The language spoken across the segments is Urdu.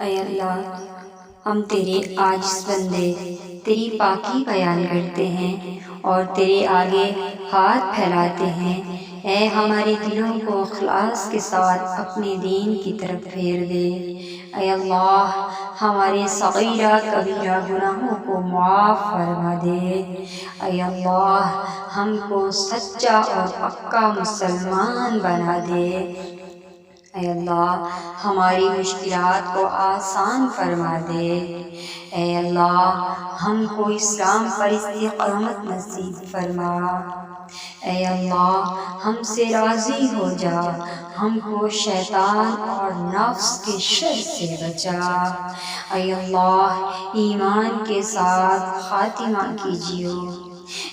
اے اللہ، ہم تیرے عاجز بندے تیری پاکی بیان کرتے ہیں اور تیرے آگے ہاتھ پھیلاتے ہیں۔ اے ہمارے دلوں کو اخلاص کے ساتھ اپنے دین کی طرف پھیر دے۔ اے اللہ، ہمارے صغیرہ کبیرہ گناہوں کو معاف فرما دے۔ اے اللہ، ہم کو سچا اور پکا مسلمان بنا دے۔ اے اللہ، ہماری مشکلات کو آسان فرما دے۔ اے اللہ، ہم کو اسلام پر استقامت نصیب فرما۔ اے اللہ، ہم سے راضی ہو جا، ہم کو شیطان اور نفس کے شر سے بچا۔ اے اللہ، ایمان کے ساتھ خاتمہ کیجیو۔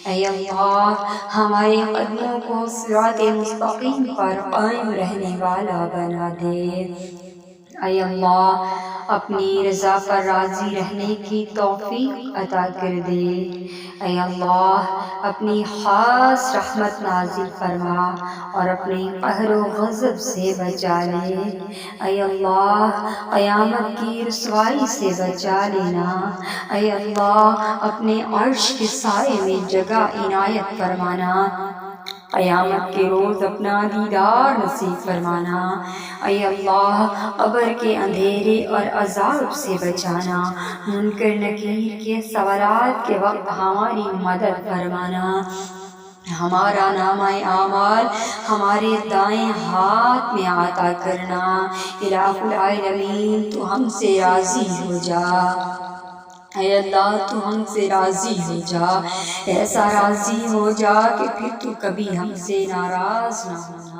اے اللہ، ہمارے قدموں کو صراط مستقیم پر قائم رہنے والا بنا دے۔ اے اللہ، اپنی رضا پر راضی رہنے کی توفیق عطا کر دے۔ اے اللہ، اپنی خاص رحمت نازل فرما اور اپنے قہر و غضب سے بچا لے۔ اے اللہ، قیامت کی رسوائی سے بچا لینا۔ اے اللہ، اپنے عرش کے سائے میں جگہ عنایت فرمانا۔ قیامت کے روز اپنا دیدار نصیب فرمانا۔ اے اللہ، قبر کے اندھیرے اور عذاب سے بچانا۔ منکر نکیر کے سوالات کے وقت ہماری مدد فرمانا۔ ہمارا نامہ اعمال ہمارے دائیں ہاتھ میں عطا کرنا۔ الہ العالمین، تو ہم سے راضی ہو جا۔ اے اللہ، تو ہم سے راضی ہو جا، ایسا راضی ہو جا کہ پھر تو کبھی ہم سے ناراض نہ ہونا۔